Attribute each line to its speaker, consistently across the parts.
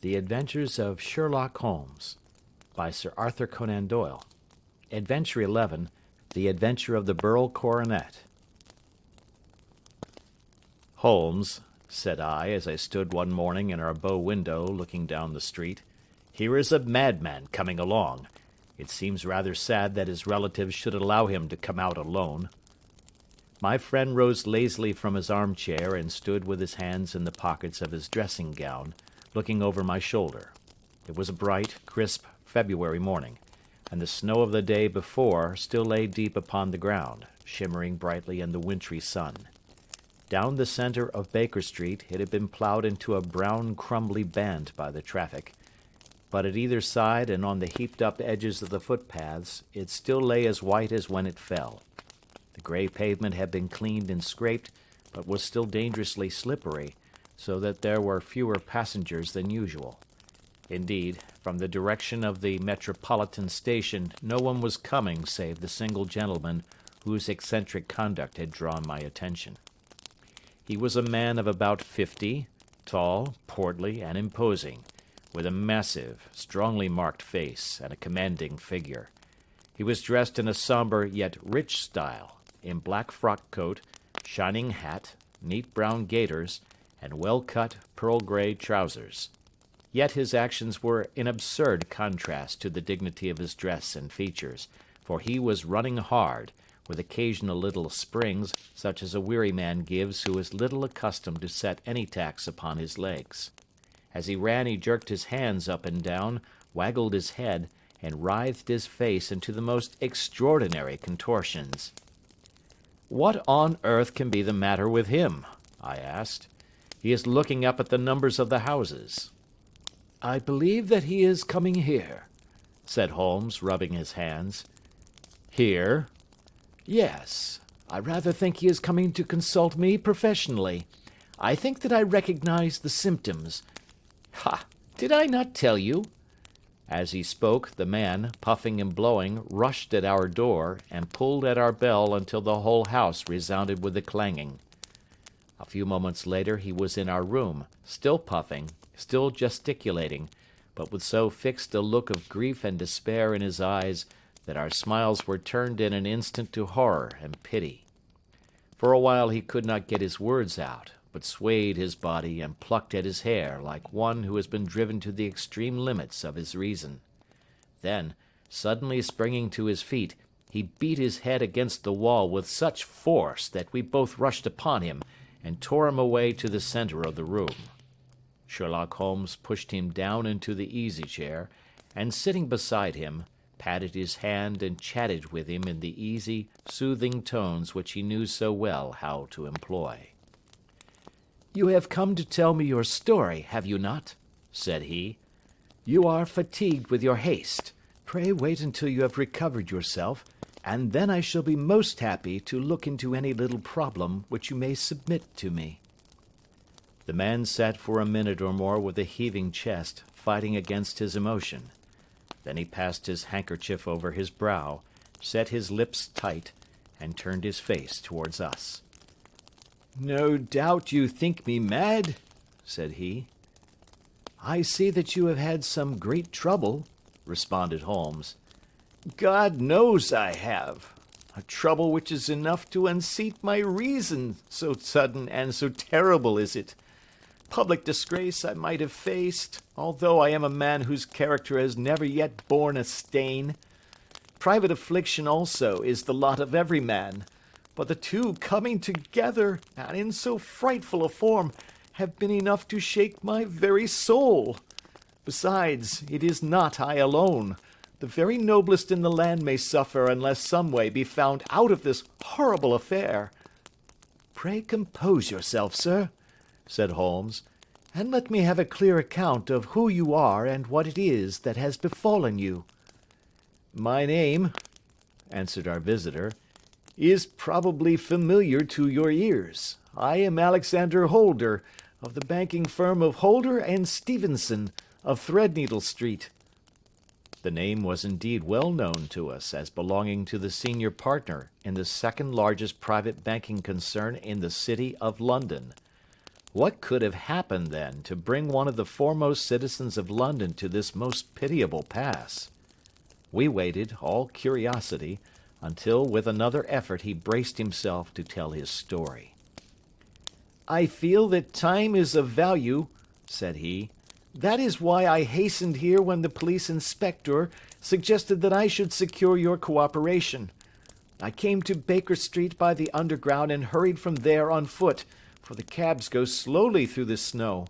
Speaker 1: The Adventures of Sherlock Holmes, by Sir Arthur Conan Doyle. Adventure 11, The Adventure of the Beryl Coronet. "Holmes," said I, as I stood one morning in our bow window looking down the street, "here is a madman coming along. It seems rather sad that his relatives should allow him to come out alone." My friend rose lazily from his armchair and stood with his hands in the pockets of his dressing gown, looking over my shoulder. It was a bright, crisp February morning, and the snow of the day before still lay deep upon the ground, shimmering brightly in the wintry sun. Down the centre of Baker Street it had been ploughed into a brown crumbly band by the traffic, but at either side and on the heaped-up edges of the footpaths it still lay as white as when it fell. The grey pavement had been cleaned and scraped, but was still dangerously slippery, so that there were fewer passengers than usual. Indeed, from the direction of the Metropolitan Station no one was coming save the single gentleman whose eccentric conduct had drawn my attention. He was a man of about 50, tall, portly, and imposing, with a massive, strongly marked face and a commanding figure. He was dressed in a sombre yet rich style, in black frock coat, shining hat, neat brown gaiters, and well-cut pearl-grey trousers. Yet his actions were in absurd contrast to the dignity of his dress and features, for he was running hard, with occasional little springs such as a weary man gives who is little accustomed to set any tax upon his legs. As he ran he jerked his hands up and down, waggled his head, and writhed his face into the most extraordinary contortions. "What on earth can be the matter with him?" I asked. "He is looking up at the numbers of the houses." "I believe that he is coming here," said Holmes, rubbing his hands. "Here?" "Yes. I rather think he is coming to consult me professionally. I think that I recognize the symptoms. Ha! Did I not tell you?" As he spoke, the man, puffing and blowing, rushed at our door, and pulled at our bell until the whole house resounded with the clanging. A few moments later he was in our room, still puffing, still gesticulating, but with so fixed a look of grief and despair in his eyes that our smiles were turned in an instant to horror and pity. For a while he could not get his words out, but swayed his body and plucked at his hair like one who has been driven to the extreme limits of his reason. Then, suddenly springing to his feet, he beat his head against the wall with such force that we both rushed upon him and tore him away to the centre of the room. Sherlock Holmes pushed him down into the easy-chair, and sitting beside him, patted his hand and chatted with him in the easy, soothing tones which he knew so well how to employ. "You have come to tell me your story, have you not?" said he. "You are fatigued with your haste. Pray wait until you have recovered yourself, and then I shall be most happy to look into any little problem which you may submit to me." The man sat for a minute or more with a heaving chest, fighting against his emotion. Then he passed his handkerchief over his brow, set his lips tight, and turned his face towards us. "No doubt you think me mad," said he. "I see that you have had some great trouble," responded Holmes. "God knows I have. A trouble which is enough to unseat my reason, so sudden and so terrible is it. Public disgrace I might have faced, although I am a man whose character has never yet borne a stain. Private affliction also is the lot of every man, but the two coming together, and in so frightful a form, have been enough to shake my very soul. Besides, it is not I alone. The very noblest in the land may suffer unless some way be found out of this horrible affair." "Pray compose yourself, sir," said Holmes, "and let me have a clear account of who you are and what it is that has befallen you." "My name," answered our visitor, "is probably familiar to your ears. I am Alexander Holder, of the banking firm of Holder and Stevenson, of Threadneedle Street." The name was indeed well known to us as belonging to the senior partner in the second largest private banking concern in the city of London. What could have happened, then, to bring one of the foremost citizens of London to this most pitiable pass? We waited, all curiosity, until with another effort he braced himself to tell his story. "I feel that time is of value," said he. "That is why I hastened here when the police inspector suggested that I should secure your cooperation. I came to Baker Street by the Underground and hurried from there on foot, for the cabs go slowly through the snow.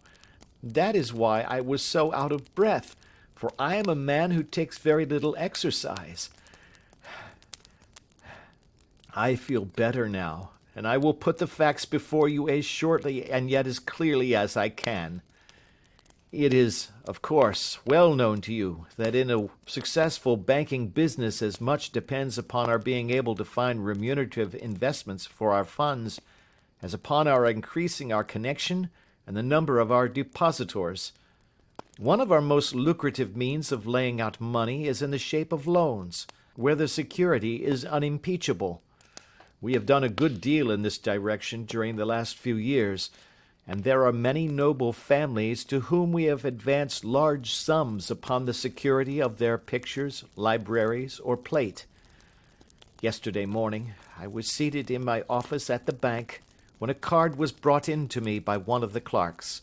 Speaker 1: That is why I was so out of breath, for I am a man who takes very little exercise. I feel better now, and I will put the facts before you as shortly and yet as clearly as I can. It is, of course, well known to you that in a successful banking business as much depends upon our being able to find remunerative investments for our funds as upon our increasing our connection and the number of our depositors. One of our most lucrative means of laying out money is in the shape of loans, where the security is unimpeachable. We have done a good deal in this direction during the last few years, and there are many noble families to whom we have advanced large sums upon the security of their pictures, libraries, or plate. Yesterday morning I was seated in my office at the bank when a card was brought in to me by one of the clerks.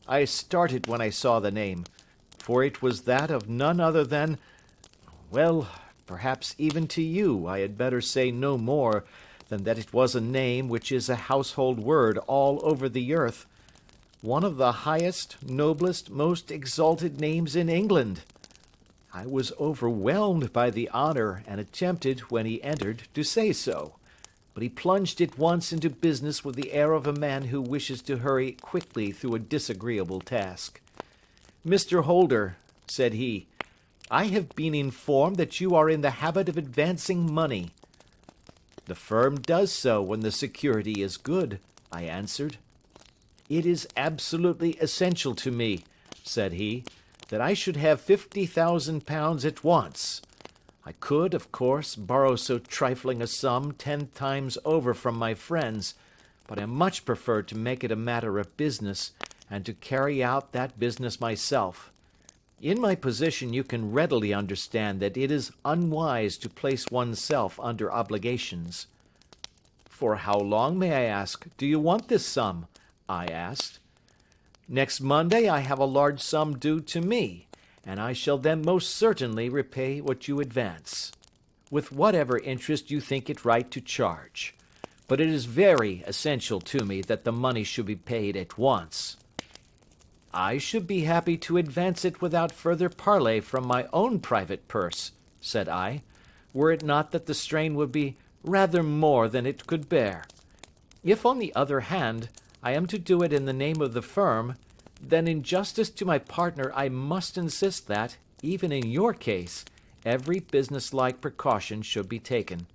Speaker 1: I started when I saw the name, for it was that of none other than, well, perhaps even to you I had better say no more than that it was a name which is a household word all over the earth, one of the highest, noblest, most exalted names in England. I was overwhelmed by the honor and attempted, when he entered, to say so, but he plunged at once into business with the air of a man who wishes to hurry quickly through a disagreeable task. "Mr. Holder," said he, "I have been informed that you are in the habit of advancing money." "The firm does so when the security is good," I answered. "It is absolutely essential to me," said he, "that I should have £50,000 at once. I could, of course, borrow so trifling a sum 10 times over from my friends, but I much prefer to make it a matter of business, and to carry out that business myself. In my position you can readily understand that it is unwise to place oneself under obligations." "For how long, may I ask, do you want this sum?" I asked. "Next Monday I have a large sum due to me, and I shall then most certainly repay what you advance, with whatever interest you think it right to charge. But it is very essential to me that the money should be paid at once." "I should be happy to advance it without further parley from my own private purse," said I, "were it not that the strain would be rather more than it could bear. If, on the other hand, I am to do it in the name of the firm, then in justice to my partner I must insist that, even in your case, every businesslike precaution should be taken."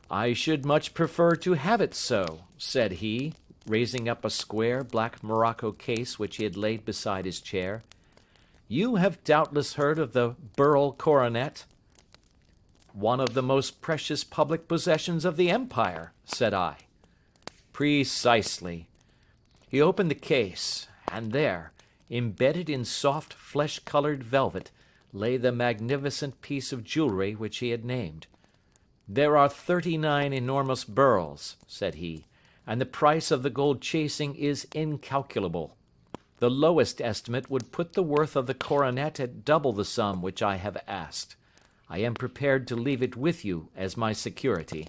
Speaker 1: "I should much prefer to have it so," said he, raising up a square black morocco case which he had laid beside his chair. "You have doubtless heard of the Beryl Coronet?" "One of the most precious public possessions of the empire," said I. "Precisely." He opened the case, and there, embedded in soft flesh-colored velvet, lay the magnificent piece of jewelry which he had named. "There are 39 enormous beryls," said he, "and the price of the gold chasing is incalculable. The lowest estimate would put the worth of the coronet at double the sum which I have asked. I am prepared to leave it with you as my security."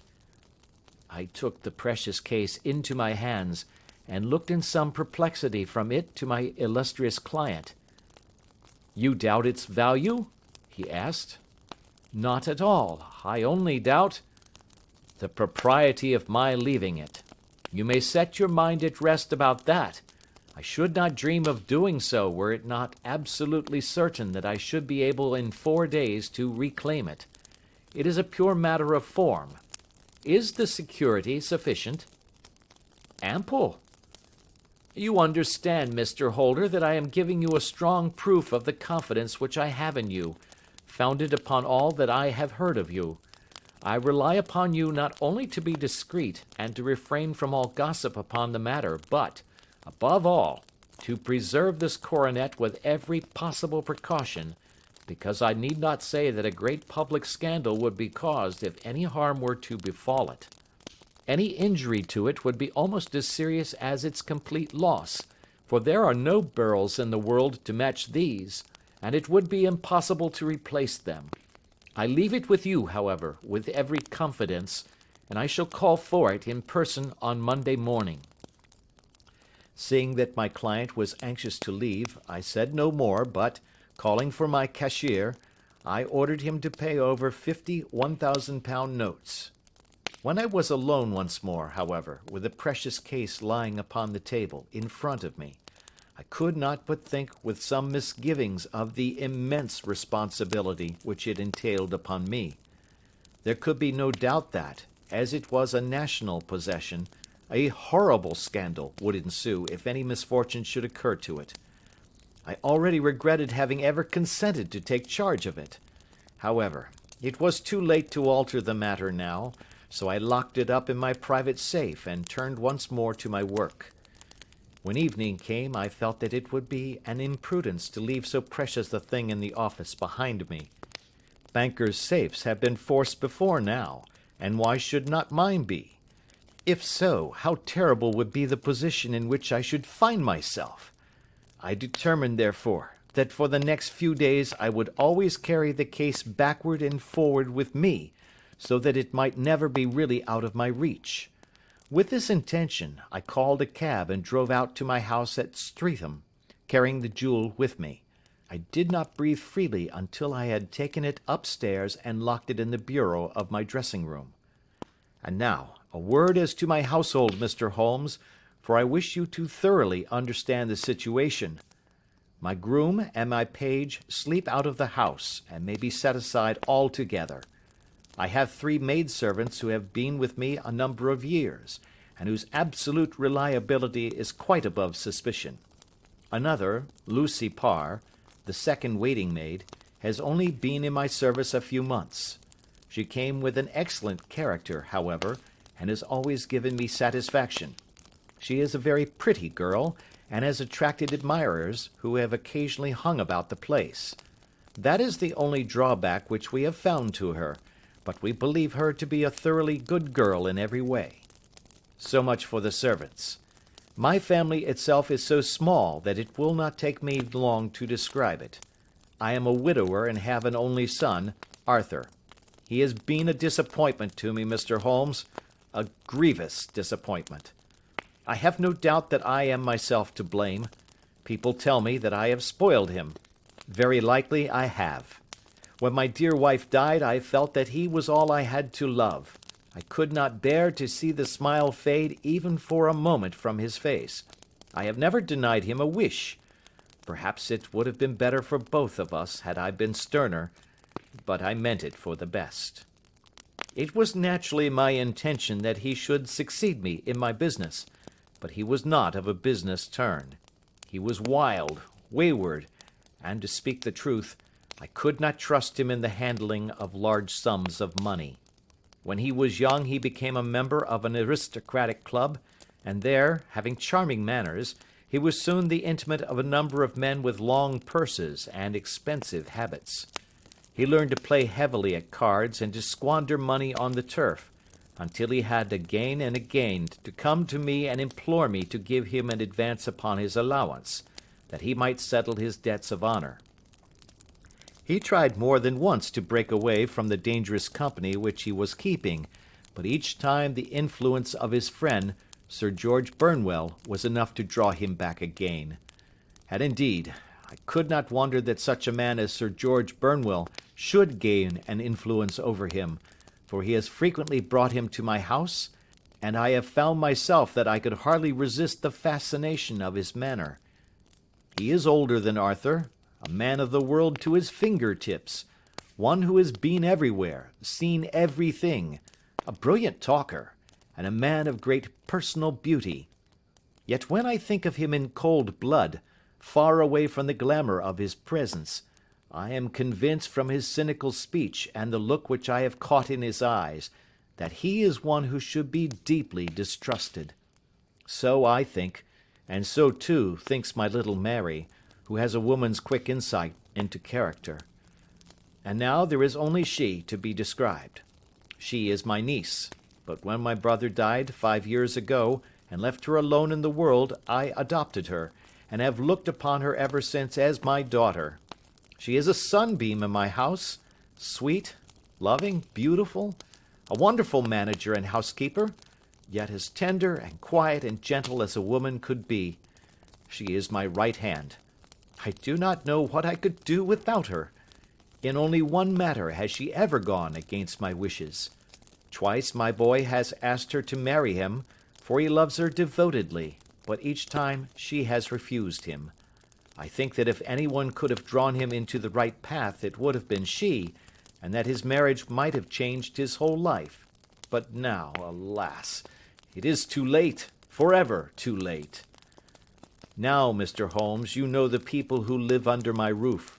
Speaker 1: I took the precious case into my hands, and looked in some perplexity from it to my illustrious client. "You doubt its value?" he asked. "Not at all. I only doubt—" "The propriety of my leaving it. You may set your mind at rest about that. I should not dream of doing so were it not absolutely certain that I should be able in 4 days to reclaim it. It is a pure matter of form. Is the security sufficient?" "Ample." "You understand, Mr. Holder, that I am giving you a strong proof of the confidence which I have in you, founded upon all that I have heard of you. I rely upon you not only to be discreet and to refrain from all gossip upon the matter, but, Above all, to preserve this coronet with every possible precaution, because I need not say that a great public scandal would be caused if any harm were to befall it. Any injury to it would be almost as serious as its complete loss, for there are no Beryls in the world to match these, and it would be impossible to replace them. I leave it with you, however, with every confidence, and I shall call for it in person on Monday morning." Seeing that my client was anxious to leave, I said no more, but, calling for my cashier, I ordered him to pay over 50 £1,000 notes. When I was alone once more, however, with the precious case lying upon the table in front of me, I could not but think with some misgivings of the immense responsibility which it entailed upon me. There could be no doubt that, as it was a national possession, a horrible scandal would ensue if any misfortune should occur to it. I already regretted having ever consented to take charge of it. However, it was too late to alter the matter now, so I locked it up in my private safe and turned once more to my work. When evening came, I felt that it would be an imprudence to leave so precious a thing in the office behind me. Bankers' safes have been forced before now, and why should not mine be? If so, how terrible would be the position in which I should find myself! I determined, therefore, that for the next few days I would always carry the case backward and forward with me, so that it might never be really out of my reach. With this intention, I called a cab and drove out to my house at Streatham, carrying the jewel with me. I did not breathe freely until I had taken it upstairs and locked it in the bureau of my dressing-room. And now, a word as to my household, Mr. Holmes, for I wish you to thoroughly understand the situation. My groom and my page sleep out of the house, and may be set aside altogether. I have 3 maidservants who have been with me a number of years, and whose absolute reliability is quite above suspicion. Another, Lucy Parr, the second waiting-maid, has only been in my service a few months. She came with an excellent character, however, and has always given me satisfaction. She is a very pretty girl, and has attracted admirers, who have occasionally hung about the place. That is the only drawback which we have found to her, but we believe her to be a thoroughly good girl in every way. So much for the servants. My family itself is so small that it will not take me long to describe it. I am a widower and have an only son, Arthur. He has been a disappointment to me, Mr. Holmes, a grievous disappointment. I have no doubt that I am myself to blame. People tell me that I have spoiled him. Very likely I have. When my dear wife died, I felt that he was all I had to love. I could not bear to see the smile fade even for a moment from his face. I have never denied him a wish. Perhaps it would have been better for both of us had I been sterner, but I meant it for the best. It was naturally my intention that he should succeed me in my business, but he was not of a business turn. He was wild, wayward, and, to speak the truth, I could not trust him in the handling of large sums of money. When he was young he became a member of an aristocratic club, and there, having charming manners, he was soon the intimate of a number of men with long purses and expensive habits. He learned to play heavily at cards and to squander money on the turf, until he had again and again to come to me and implore me to give him an advance upon his allowance, that he might settle his debts of honor. He tried more than once to break away from the dangerous company which he was keeping, but each time the influence of his friend, Sir George Burnwell, was enough to draw him back again. And indeed, I could not wonder that such a man as Sir George Burnwell should gain an influence over him, for he has frequently brought him to my house, and I have found myself that I could hardly resist the fascination of his manner. He is older than Arthur, a man of the world to his finger-tips, one who has been everywhere, seen everything, a brilliant talker, and a man of great personal beauty. Yet when I think of him in cold blood, far away from the glamour of his presence, I am convinced from his cynical speech and the look which I have caught in his eyes, that he is one who should be deeply distrusted. So, I think, and so too thinks my little Mary, who has a woman's quick insight into character. And now there is only she to be described. She is my niece, but when my brother died 5 years ago and left her alone in the world, I adopted her, and have looked upon her ever since as my daughter. She is a sunbeam in my house, sweet, loving, beautiful, a wonderful manager and housekeeper, yet as tender and quiet and gentle as a woman could be. She is my right hand. I do not know what I could do without her. In only one matter has she ever gone against my wishes. Twice my boy has asked her to marry him, for he loves her devotedly, but each time she has refused him. I think that if anyone could have drawn him into the right path, it would have been she, and that his marriage might have changed his whole life. But now, alas, it is too late, forever too late. Now, Mr. Holmes, you know the people who live under my roof,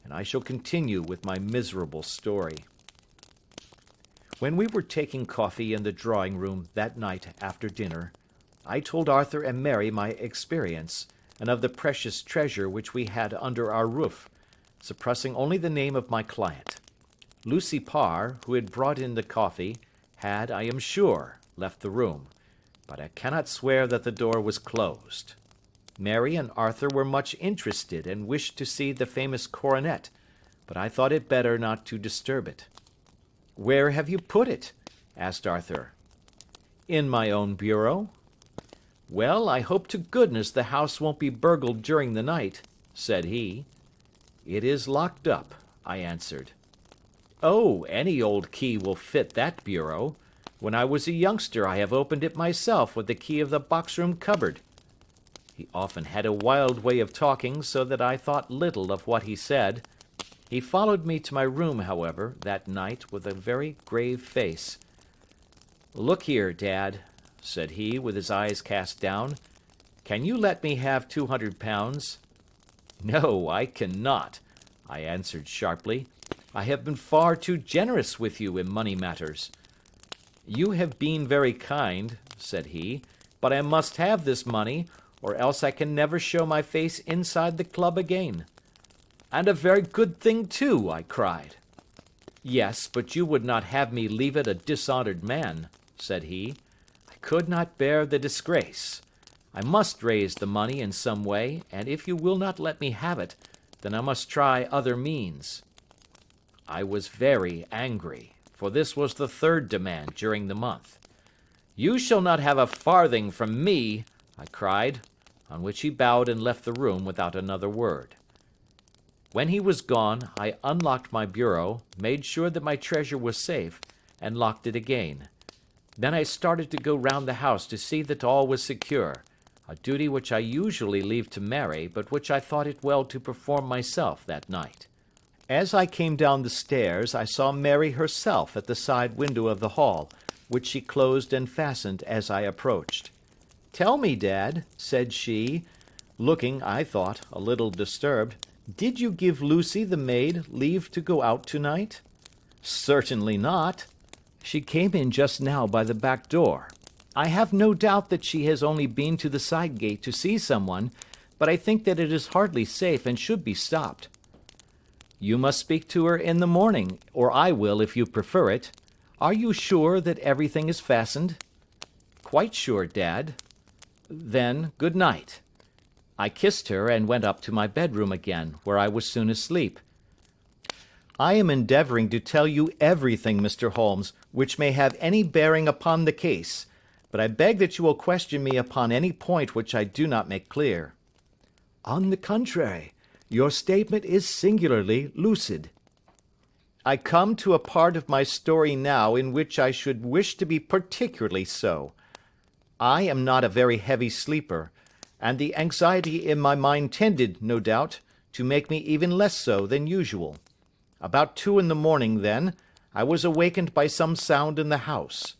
Speaker 1: and I shall continue with my miserable story. When we were taking coffee in the drawing-room that night after dinner, I told Arthur and Mary my experience, and of the precious treasure which we had under our roof, suppressing only the name of my client. Lucy Parr, who had brought in the coffee, had, I am sure, left the room, but I cannot swear that the door was closed. Mary and Arthur were much interested and wished to see the famous coronet, but I thought it better not to disturb it. "Where have you put it?" asked Arthur. "In my own bureau." "Well, I hope to goodness the house won't be burgled during the night," said he. "It is locked up," I answered. "Oh, any old key will fit that bureau. When I was a youngster I have opened it myself with the key of the box-room cupboard." He often had a wild way of talking, so that I thought little of what he said. He followed me to my room, however, that night with a very grave face. "Look here, Dad," said he, with his eyes cast down. "Can you let me have £200? "No, I cannot," I answered sharply. "I have been far too generous with you in money matters." "You have been very kind," said he, "but I must have this money, or else I can never show my face inside the club again." "And a very good thing too," I cried. "Yes, but you would not have me leave it a dishonored man," said he. "I could not bear the disgrace. I must raise the money in some way, and if you will not let me have it, then I must try other means." I was very angry, for this was the third demand during the month. "You shall not have a farthing from me," I cried, on which he bowed and left the room without another word. When he was gone, I unlocked my bureau, made sure that my treasure was safe, and locked it again. Then I started to go round the house to see that all was secure, a duty which I usually leave to Mary, but which I thought it well to perform myself that night. As I came down the stairs, I saw Mary herself at the side window of the hall, which she closed and fastened as I approached. "Tell me, Dad," said she, looking, I thought, a little disturbed, "did you give Lucy, the maid, leave to go out tonight?" "Certainly not. She came in just now by the back door. I have no doubt that she has only been to the side gate to see someone, but I think that it is hardly safe and should be stopped." "You must speak to her in the morning, or I will if you prefer it. Are you sure that everything is fastened?" "Quite sure, Dad." "Then, good night." I kissed her and went up to my bedroom again, where I was soon asleep. I am endeavouring to tell you everything, Mr. Holmes, which may have any bearing upon the case, but I beg that you will question me upon any point which I do not make clear. "On the contrary, your statement is singularly lucid." "I come to a part of my story now in which I should wish to be particularly so. I am not a very heavy sleeper, and the anxiety in my mind tended, no doubt, to make me even less so than usual. About 2 in the morning, then, I was awakened by some sound in the house.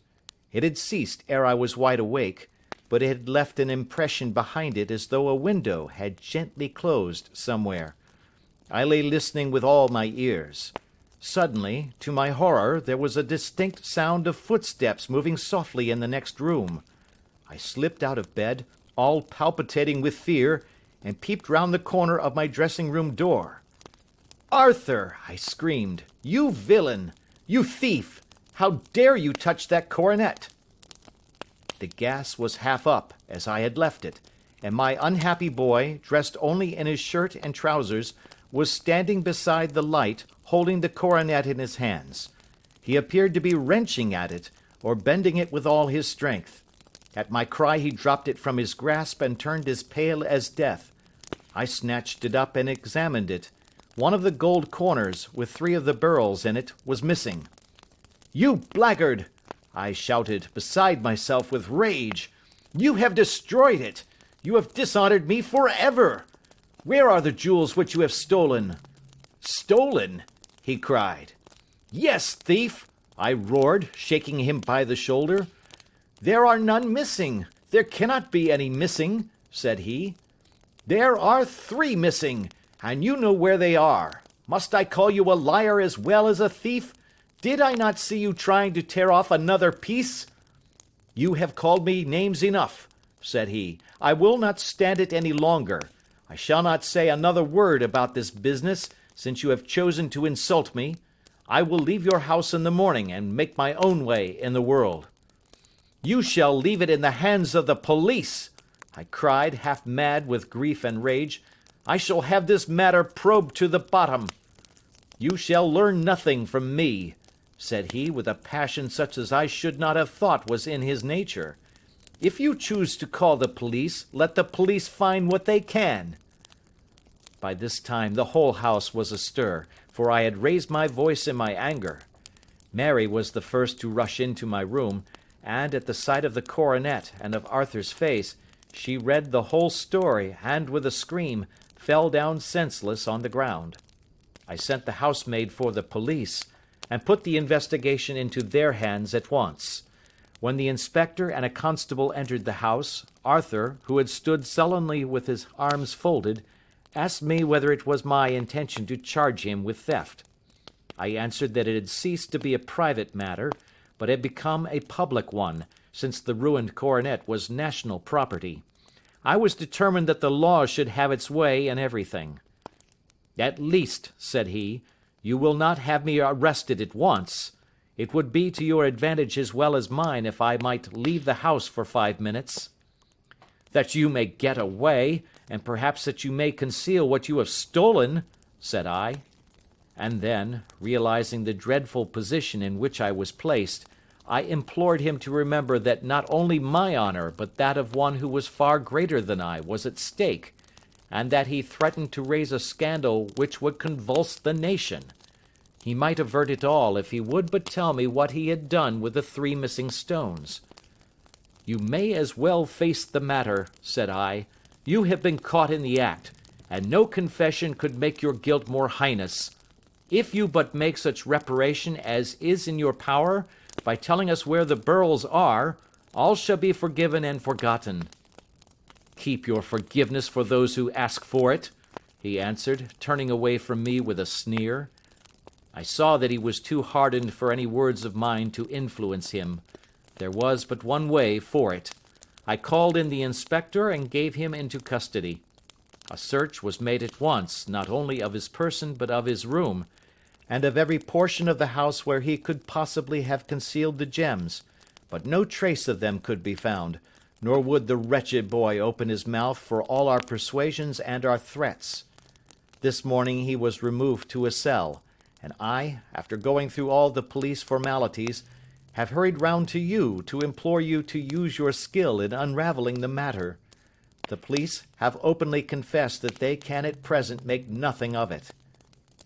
Speaker 1: It had ceased ere I was wide awake, but it had left an impression behind it as though a window had gently closed somewhere. I lay listening with all my ears. Suddenly, to my horror, there was a distinct sound of footsteps moving softly in the next room. I slipped out of bed, all palpitating with fear, and peeped round the corner of my dressing-room door. "Arthur!" I screamed. "You villain! You thief! How dare you touch that coronet?" The gas was half up, as I had left it, and my unhappy boy, dressed only in his shirt and trousers, was standing beside the light, holding the coronet in his hands. He appeared to be wrenching at it, or bending it with all his strength. At my cry he dropped it from his grasp and turned as pale as death. I snatched it up and examined it. One of the gold corners, with 3 of the Beryls in it, was missing. "You blackguard!" I shouted, beside myself with rage. "You have destroyed it! You have dishonored me forever! Where are the jewels which you have stolen?" "Stolen?" he cried. "Yes, thief!" I roared, shaking him by the shoulder. "There are none missing. There cannot be any missing," said he. "There are 3 missing, and you know where they are. Must I call you a liar as well as a thief? Did I not see you trying to tear off another piece?" "You have called me names enough," said he. "I will not stand it any longer. I shall not say another word about this business, since you have chosen to insult me. I will leave your house in the morning and make my own way in the world." "You shall leave it in the hands of the police!" I cried, half mad with grief and rage. "I shall have this matter probed to the bottom." "You shall learn nothing from me," said he, with a passion such as I should not have thought was in his nature. "If you choose to call the police, let the police find what they can." By this time the whole house was astir, for I had raised my voice in my anger. Mary was the first to rush into my room, and at the sight of the coronet and of Arthur's face, she read the whole story, and with a scream, fell down senseless on the ground. I sent the housemaid for the police, and put the investigation into their hands at once. When the inspector and a constable entered the house, Arthur, who had stood sullenly with his arms folded, asked me whether it was my intention to charge him with theft. I answered that it had ceased to be a private matter, but had become a public one, since the ruined coronet was national property. I was determined that the law should have its way in everything. "At least," said he, "you will not have me arrested at once. It would be to your advantage as well as mine if I might leave the house for 5 minutes." "That you may get away, and perhaps that you may conceal what you have stolen," said I. And then, realizing the dreadful position in which I was placed, I implored him to remember that not only my honor but that of one who was far greater than I was at stake, and that he threatened to raise a scandal which would convulse the nation. He might avert it all if he would but tell me what he had done with the 3 missing stones. "You may as well face the matter," said I. "You have been caught in the act, and no confession could make your guilt more heinous. If you but make such reparation as is in your power, by telling us where the Beryls are, all shall be forgiven and forgotten." "Keep your forgiveness for those who ask for it," he answered, turning away from me with a sneer. I saw that he was too hardened for any words of mine to influence him. There was but one way for it. I called in the inspector and gave him into custody. A search was made at once, not only of his person but of his room, and of every portion of the house where he could possibly have concealed the gems, but no trace of them could be found, nor would the wretched boy open his mouth for all our persuasions and our threats. This morning he was removed to a cell, and I, after going through all the police formalities, have hurried round to you to implore you to use your skill in unravelling the matter. The police have openly confessed that they can at present make nothing of it.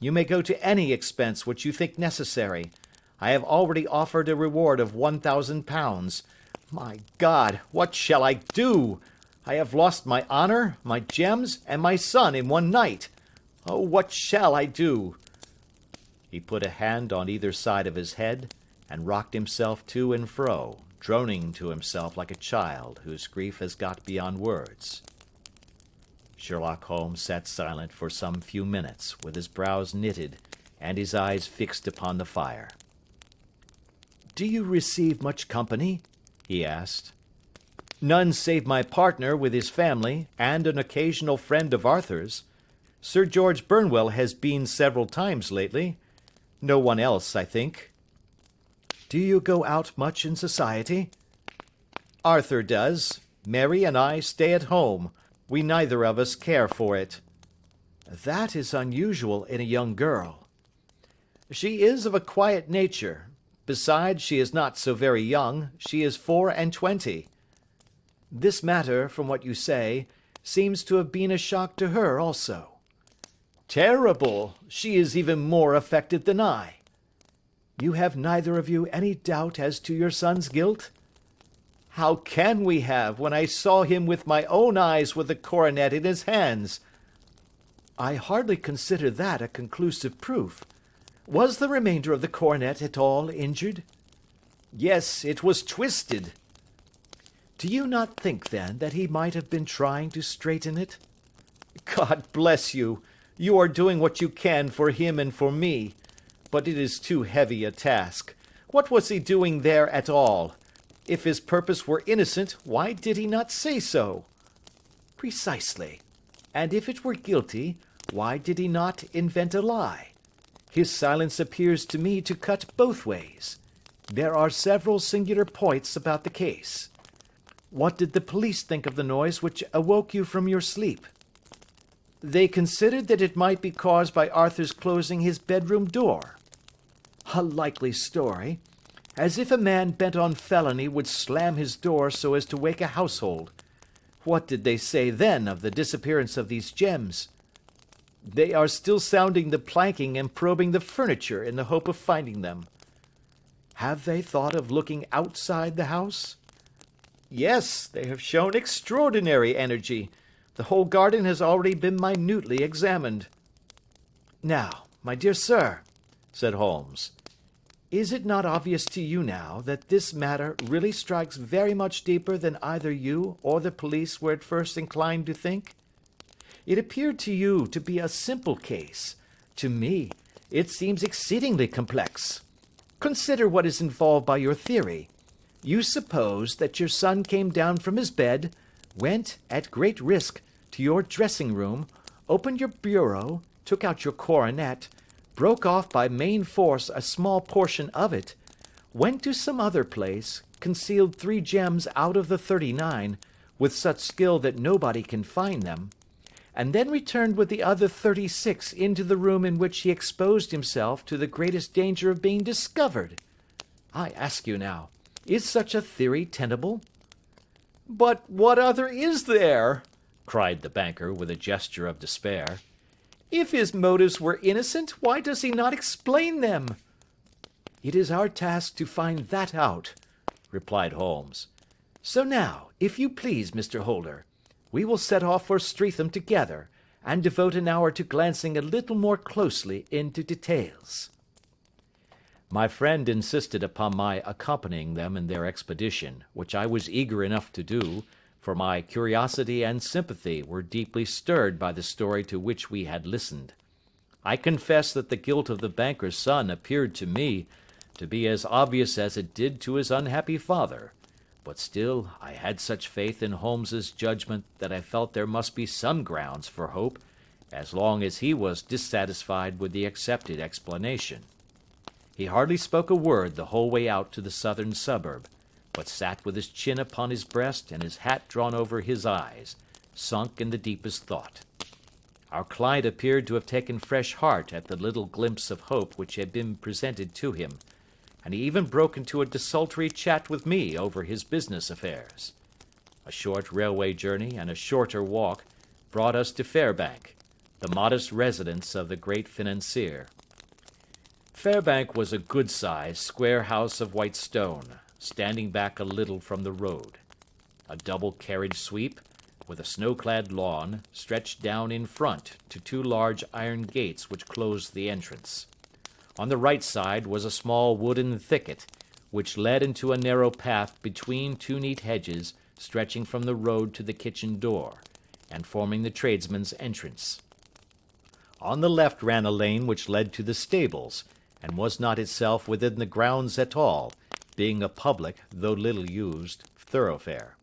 Speaker 1: You may go to any expense which you think necessary. I have already offered a reward of £1,000. My God, what shall I do? I have lost my honor, my gems, and my son in one night. Oh, what shall I do?" He put a hand on either side of his head, and rocked himself to and fro, droning to himself like a child whose grief has got beyond words. Sherlock Holmes sat silent for some few minutes, with his brows knitted and his eyes fixed upon the fire. "Do you receive much company?" he asked. None save my partner with his family, and an occasional friend of Arthur's. Sir George Burnwell has been several times lately. No one else, I think. Do you go out much in society? Arthur does. Mary and I stay at home. We neither of us care for it. That is unusual in a young girl. She is of a quiet nature. Besides, she is not so very young. She is 24. This matter, from what you say, seems to have been a shock to her also. Terrible! She is even more affected than I. You have neither of you any doubt as to your son's guilt? How can we have, when I saw him with my own eyes with the coronet in his hands? I hardly consider that a conclusive proof. Was the remainder of the coronet at all injured? Yes, it was twisted. Do you not think, then, that he might have been trying to straighten it? God bless you! You are doing what you can for him and for me. But it is too heavy a task. What was he doing there at all? If his purpose were innocent, why did he not say so? Precisely. And if it were guilty, why did he not invent a lie? His silence appears to me to cut both ways. There are several singular points about the case. What did the police think of the noise which awoke you from your sleep? They considered that it might be caused by Arthur's closing his bedroom door. A likely story. As if a man bent on felony would slam his door so as to wake a household. What did they say then of the disappearance of these gems? They are still sounding the planking and probing the furniture in the hope of finding them. Have they thought of looking outside the house? Yes, they have shown extraordinary energy. The whole garden has already been minutely examined. Now, my dear sir, said Holmes, is it not obvious to you now that this matter really strikes very much deeper than either you or the police were at first inclined to think? It appeared to you to be a simple case. To me, it seems exceedingly complex. Consider what is involved by your theory. You suppose that your son came down from his bed, went, at great risk, to your dressing room, opened your bureau, took out your coronet, broke off by main force a small portion of it, went to some other place, concealed 3 gems out of the 39, with such skill that nobody can find them, and then returned with the other 36 into the room in which he exposed himself to the greatest danger of being discovered. I ask you now, is such a theory tenable? But what other is there? Cried the banker with a gesture of despair. If his motives were innocent, why does he not explain them? It is our task to find that out, replied Holmes. So now, if you please, Mr. Holder, we will set off for Streatham together, and devote an hour to glancing a little more closely into details. My friend insisted upon my accompanying them in their expedition, which I was eager enough to do, for my curiosity and sympathy were deeply stirred by the story to which we had listened. I confess that the guilt of the banker's son appeared to me to be as obvious as it did to his unhappy father, but still I had such faith in Holmes's judgment that I felt there must be some grounds for hope, as long as he was dissatisfied with the accepted explanation. He hardly spoke a word the whole way out to the southern suburb, but sat with his chin upon his breast and his hat drawn over his eyes, sunk in the deepest thought. Our client appeared to have taken fresh heart at the little glimpse of hope which had been presented to him, and he even broke into a desultory chat with me over his business affairs. A short railway journey and a shorter walk brought us to Fairbank, the modest residence of the great financier. Fairbank was a good-sized, square house of white stone, standing back a little from the road. A double carriage sweep, with a snow-clad lawn, stretched down in front to 2 large iron gates which closed the entrance. On the right side was a small wooden thicket, which led into a narrow path between 2 neat hedges stretching from the road to the kitchen door, and forming the tradesman's entrance. On the left ran a lane which led to the stables, and was not itself within the grounds at all, being a public, though little used, thoroughfare.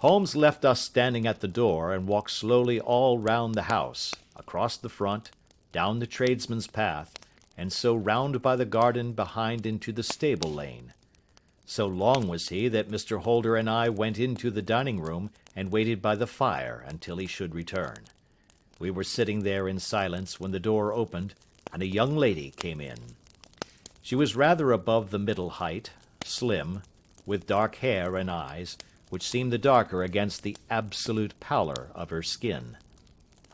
Speaker 1: Holmes left us standing at the door and walked slowly all round the house, across the front, down the tradesman's path, and so round by the garden behind into the stable lane. So long was he that Mr. Holder and I went into the dining room and waited by the fire until he should return. We were sitting there in silence when the door opened, and a young lady came in. She was rather above the middle height, slim, with dark hair and eyes, which seemed the darker against the absolute pallor of her skin.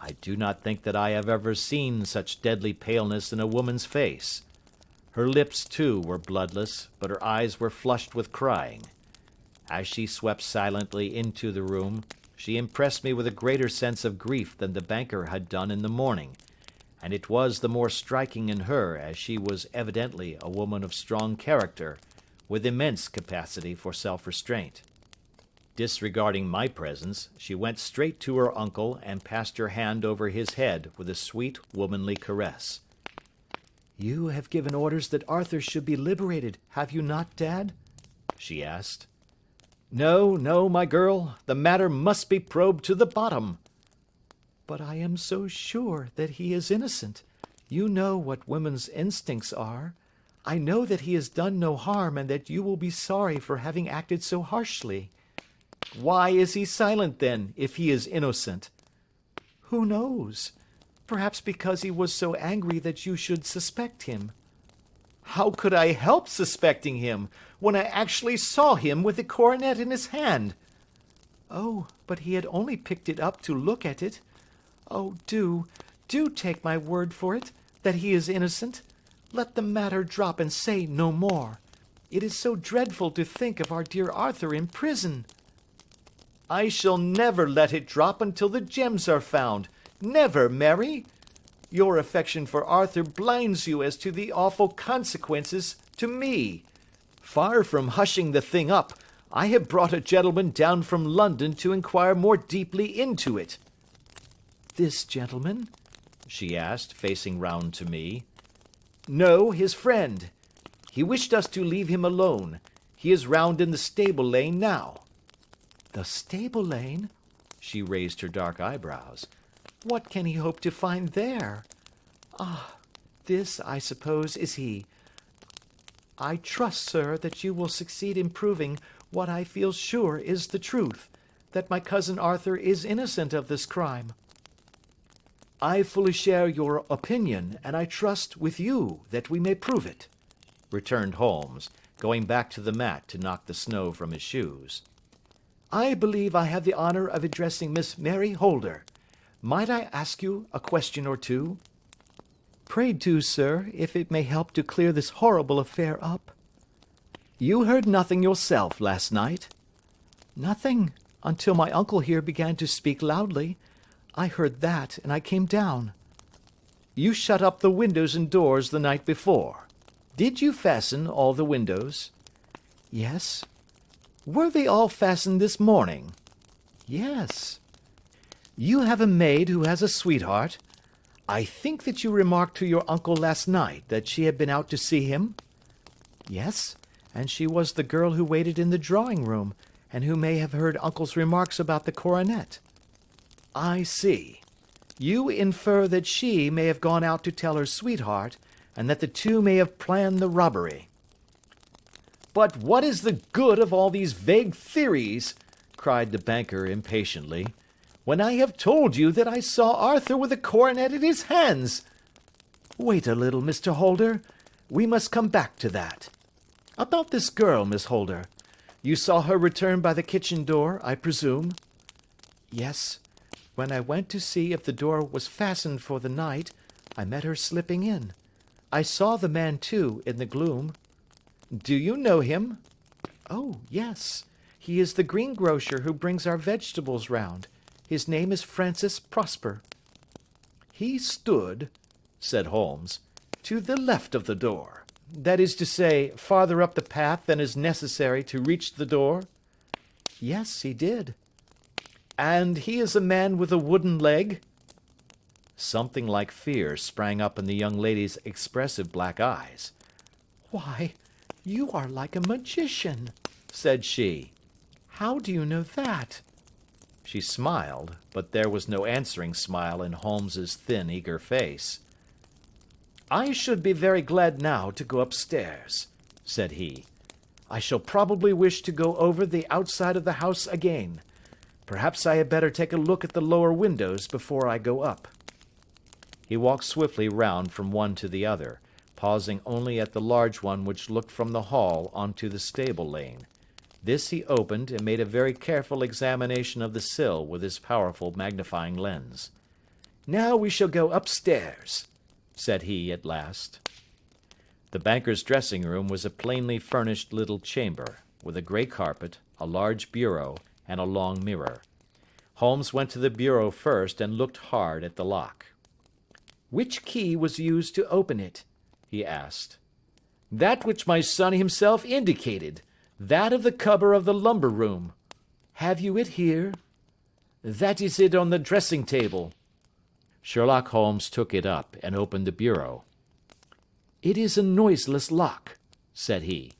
Speaker 1: I do not think that I have ever seen such deadly paleness in a woman's face. Her lips, too, were bloodless, but her eyes were flushed with crying. As she swept silently into the room, she impressed me with a greater sense of grief than the banker had done in the morning, and it was the more striking in her as she was evidently a woman of strong character, with immense capacity for self-restraint. Disregarding my presence, she went straight to her uncle and passed her hand over his head with a sweet, womanly caress. "You have given orders that Arthur should be liberated, have you not, Dad?" she asked. "No, no, my girl, the matter must be probed to the bottom." "But I am so sure that he is innocent. You know what women's instincts are. I know that he has done no harm and that you will be sorry for having acted so harshly." "Why is he silent, then, if he is innocent?" "Who knows? Perhaps because he was so angry that you should suspect him." "How could I help suspecting him, when I actually saw him with the coronet in his hand?" "Oh, but he had only picked it up to look at it. Oh, do take my word for it, that he is innocent. Let the matter drop and say no more. It is so dreadful to think of our dear Arthur in prison." "I shall never let it drop until the gems are found. Never, Mary. Your affection for Arthur blinds you as to the awful consequences to me. Far from hushing the thing up, I have brought a gentleman down from London to inquire more deeply into it." "This gentleman?" she asked, facing round to me. "No, his friend. He wished us to leave him alone. He is round in the stable lane now." "The stable lane?" She raised her dark eyebrows. "What can he hope to find there? Ah, this, I suppose, is he. I trust, sir, that you will succeed in proving what I feel sure is the truth, that my cousin Arthur is innocent of this crime." "I fully share your opinion, and I trust with you that we may prove it," returned Holmes, going back to the mat to knock the snow from his shoes. "I believe I have the honor of addressing Miss Mary Holder. Might I ask you a question or two?" "Pray do, sir, if it may help to clear this horrible affair up." "You heard nothing yourself last night?" "Nothing, until my uncle here began to speak loudly. I heard that, and I came down." "You shut up the windows and doors the night before. Did you fasten all the windows?" "Yes." "Were they all fastened this morning?" "Yes." "You have a maid who has a sweetheart. I think that you remarked to your uncle last night that she had been out to see him?" "Yes, and she was the girl who waited in the drawing-room, and who may have heard uncle's remarks about the coronet." "I see. You infer that she may have gone out to tell her sweetheart, and that the two may have planned the robbery." "But what is the good of all these vague theories?" cried the banker impatiently, "when I have told you that I saw Arthur with a coronet in his hands?" "Wait a little, Mr. Holder. We must come back to that. About this girl, Miss Holder. You saw her return by the kitchen door, I presume?" "Yes. When I went to see if the door was fastened for the night, I met her slipping in. I saw the man, too, in the gloom." "Do you know him?" "Oh, yes. He is the greengrocer who brings our vegetables round. His name is Francis Prosper." "He stood," said Holmes, "to the left of the door. That is to say, farther up the path than is necessary to reach the door?" "Yes, he did." "And he is a man with a wooden leg?" Something like fear sprang up in the young lady's expressive black eyes. "Why, you are like a magician," said she. "How do you know that?" She smiled, but there was no answering smile in Holmes's thin, eager face. "I should be very glad now to go upstairs," said he. "I shall probably wish to go over the outside of the house again. Perhaps I had better take a look at the lower windows before I go up." He walked swiftly round from one to the other, pausing only at the large one which looked from the hall onto the stable lane. This he opened and made a very careful examination of the sill with his powerful magnifying lens. "Now we shall go upstairs," said he at last. The banker's dressing-room was a plainly furnished little chamber, with a grey carpet, a large bureau, and a long mirror. Holmes went to the bureau first and looked hard at the lock. "Which key was used to open it?" he asked. "That which my son himself indicated, that of the cupboard of the lumber room." "Have you it here?" "That is it on the dressing table." Sherlock Holmes took it up and opened the bureau. "It is a noiseless lock," said he.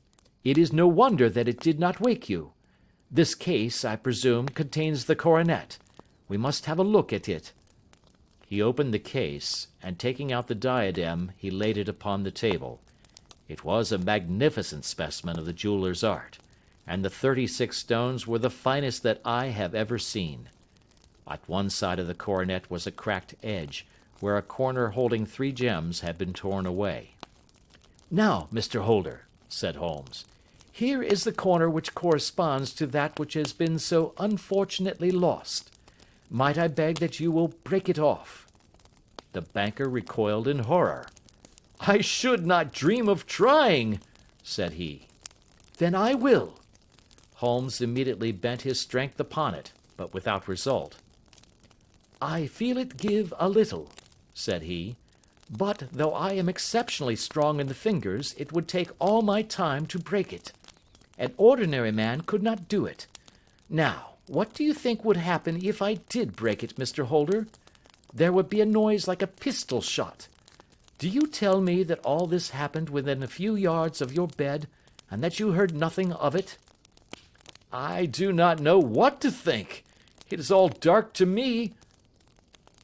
Speaker 1: "It is no wonder that it did not wake you. This case, I presume, contains the coronet. We must have a look at it." He opened the case, and taking out the diadem, he laid it upon the table. It was a magnificent specimen of the jeweller's art, and the 36 stones were the finest that I have ever seen. At one side of the coronet was a cracked edge, where a corner holding 3 gems had been torn away. "Now, Mr. Holder," said Holmes, "here is the corner which corresponds to that which has been so unfortunately lost. Might I beg that you will break it off?" The banker recoiled in horror. "I should not dream of trying," said he. "Then I will." Holmes immediately bent his strength upon it, but without result. "I feel it give a little," said he, "but though I am exceptionally strong in the fingers, it would take all my time to break it. An ordinary man could not do it. Now, what do you think would happen if I did break it, Mr. Holder? There would be a noise like a pistol shot. Do you tell me that all this happened within a few yards of your bed, and that you heard nothing of it?" "I do not know what to think. It is all dark to me."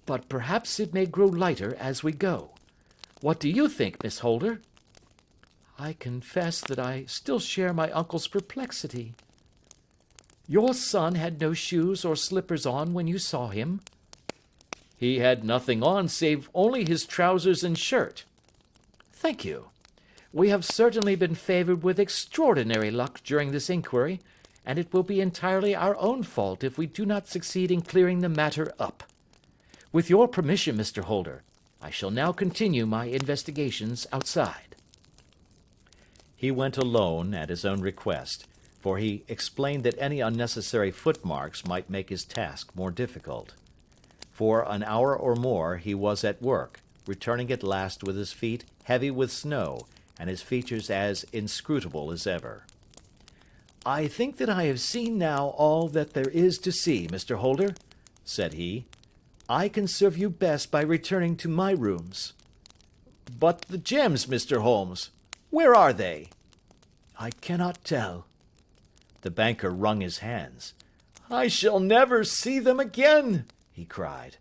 Speaker 1: "But perhaps it may grow lighter as we go. What do you think, Miss Holder?" "I confess that I still share my uncle's perplexity." "Your son had no shoes or slippers on when you saw him?" "He had nothing on save only his trousers and shirt." "Thank you. We have certainly been favoured with extraordinary luck during this inquiry, and it will be entirely our own fault if we do not succeed in clearing the matter up. With your permission, Mr. Holder, I shall now continue my investigations outside." He went alone at his own request, for he explained that any unnecessary footmarks might make his task more difficult. For an hour or more he was at work, returning at last with his feet heavy with snow, and his features as inscrutable as ever. "I think that I have seen now all that there is to see, Mr. Holder," said he. "I can serve you best by returning to my rooms." "But the gems, Mr. Holmes, where are they?" "I cannot tell." The banker wrung his hands. "I shall never see them again," he cried.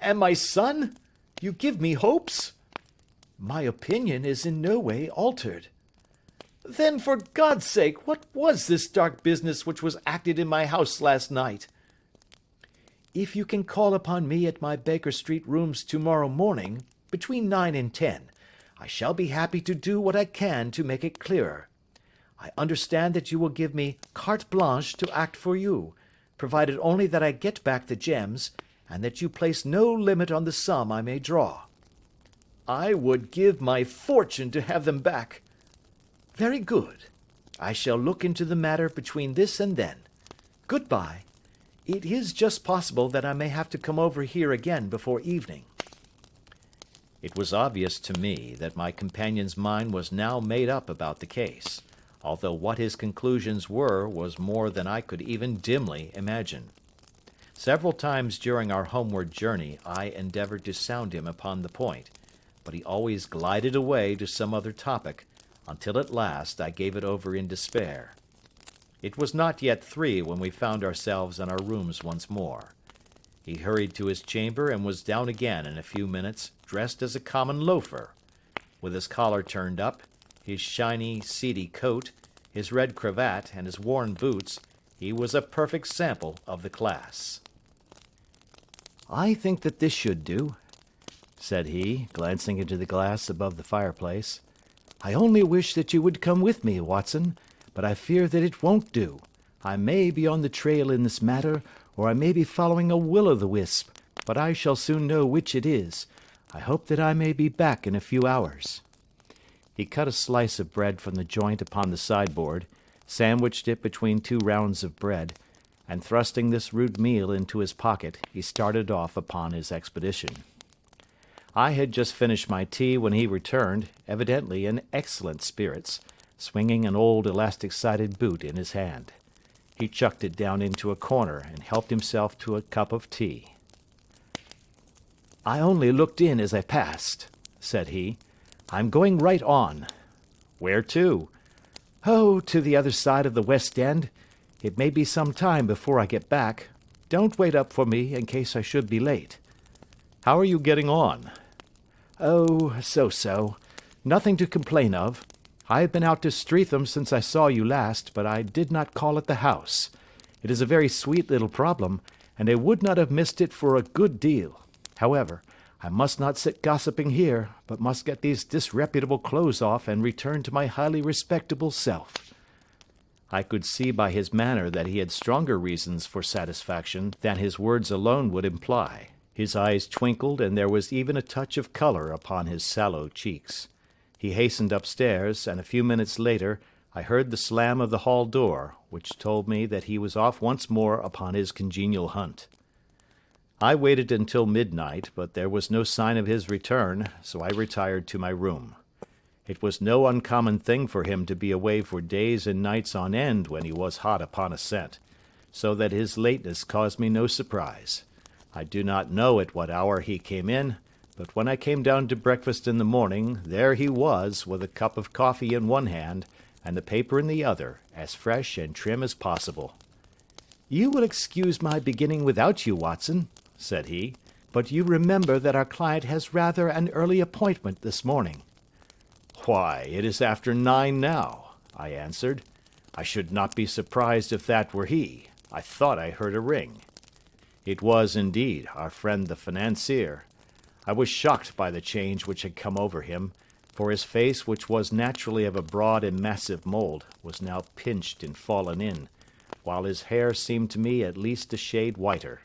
Speaker 1: "And my son? You give me hopes?" "My opinion is in no way altered." "Then, for God's sake, what was this dark business which was acted in my house last night?" "If you can call upon me at my Baker Street rooms tomorrow morning, between 9 and 10, I shall be happy to do what I can to make it clearer. I understand that you will give me carte blanche to act for you, provided only that I get back the gems, and that you place no limit on the sum I may draw." "I would give my fortune to have them back." "Very good. I shall look into the matter between this and then. Good-bye. It is just possible that I may have to come over here again before evening." It was obvious to me that my companion's mind was now made up about the case, although what his conclusions were was more than I could even dimly imagine. Several times during our homeward journey I endeavoured to sound him upon the point, but he always glided away to some other topic, until at last I gave it over in despair. It was not yet 3 when we found ourselves in our rooms once more. He hurried to his chamber and was down again in a few minutes, dressed as a common loafer. With his collar turned up, his shiny, seedy coat, his red cravat, and his worn boots, he was a perfect sample of the class. "I think that this should do," said he, glancing into the glass above the fireplace. "I only wish that you would come with me, Watson, but I fear that it won't do. I may be on the trail in this matter, or I may be following a will-o'-the-wisp, but I shall soon know which it is. I hope that I may be back in a few hours." He cut a slice of bread from the joint upon the sideboard, sandwiched it between 2 rounds of bread, and thrusting this rude meal into his pocket, he started off upon his expedition. I had just finished my tea when he returned, evidently in excellent spirits, swinging an old elastic-sided boot in his hand. He chucked it down into a corner and helped himself to a cup of tea. "I only looked in as I passed," said he. "I'm going right on." "Where to?" "Oh, to the other side of the West End. It may be some time before I get back. Don't wait up for me in case I should be late." "How are you getting on?" "Oh, so-so. Nothing to complain of. I have been out to Streatham since I saw you last, but I did not call at the house. It is a very sweet little problem, and I would not have missed it for a good deal. However, I must not sit gossiping here, but must get these disreputable clothes off and return to my highly respectable self." I could see by his manner that he had stronger reasons for satisfaction than his words alone would imply. His eyes twinkled, and there was even a touch of colour upon his sallow cheeks. He hastened upstairs, and a few minutes later I heard the slam of the hall door, which told me that he was off once more upon his congenial hunt. I waited until midnight, but there was no sign of his return, so I retired to my room. It was no uncommon thing for him to be away for days and nights on end when he was hot upon a scent, so that his lateness caused me no surprise. I do not know at what hour he came in, but when I came down to breakfast in the morning, there he was, with a cup of coffee in one hand and the paper in the other, as fresh and trim as possible. "You will excuse my beginning without you, Watson," said he, "but you remember that our client has rather an early appointment this morning." "Why, it is after 9 now," I answered. "I should not be surprised if that were he. I thought I heard a ring." It was, indeed, our friend the financier. I was shocked by the change which had come over him, for his face, which was naturally of a broad and massive mould, was now pinched and fallen in, while his hair seemed to me at least a shade whiter.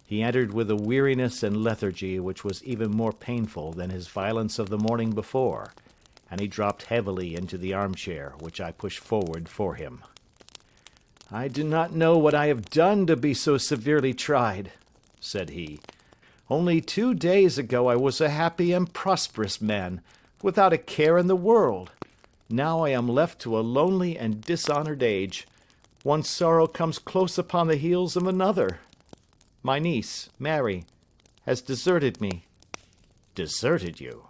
Speaker 1: He entered with a weariness and lethargy which was even more painful than his violence of the morning before, and he dropped heavily into the armchair, which I pushed forward for him. "I do not know what I have done to be so severely tried," said he. "Only 2 days ago I was a happy and prosperous man, without a care in the world. Now I am left to a lonely and dishonoured age. One sorrow comes close upon the heels of another. My niece, Mary, has deserted me." "Deserted you?"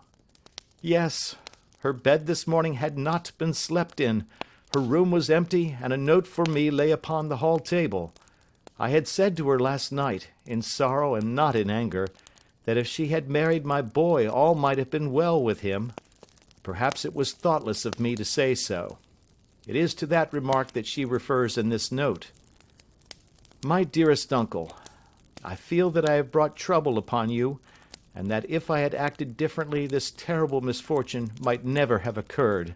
Speaker 1: "Yes. Her bed this morning had not been slept in. Her room was empty, and a note for me lay upon the hall table. I had said to her last night, in sorrow and not in anger, that if she had married my boy all might have been well with him. Perhaps it was thoughtless of me to say so. It is to that remark that she refers in this note. My dearest uncle, I feel that I have brought trouble upon you, and that if I had acted differently this terrible misfortune might never have occurred.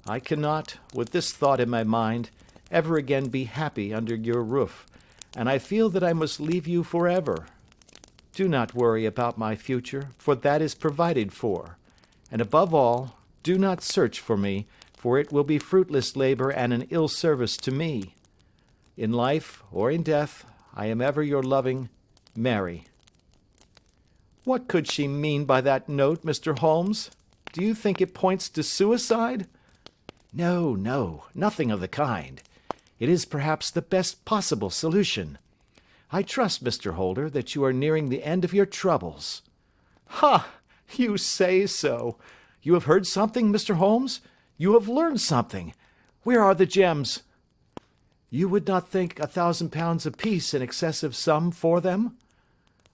Speaker 1: I cannot, with this thought in my mind, ever again be happy under your roof, and I feel that I must leave you forever. Do not worry about my future, for that is provided for, and above all, do not search for me, for it will be fruitless labor and an ill service to me. In life or in death, I am ever your loving Mary." What could she mean by that note, Mr. Holmes? Do you think it points to suicide? No, no, nothing of the kind. It is perhaps the best possible solution. I trust, Mr. Holder, that you are nearing the end of your troubles. Ha! You say so. You have heard something, Mr. Holmes? You have learned something. Where are the gems? You would not think £1,000 apiece an excessive sum for them?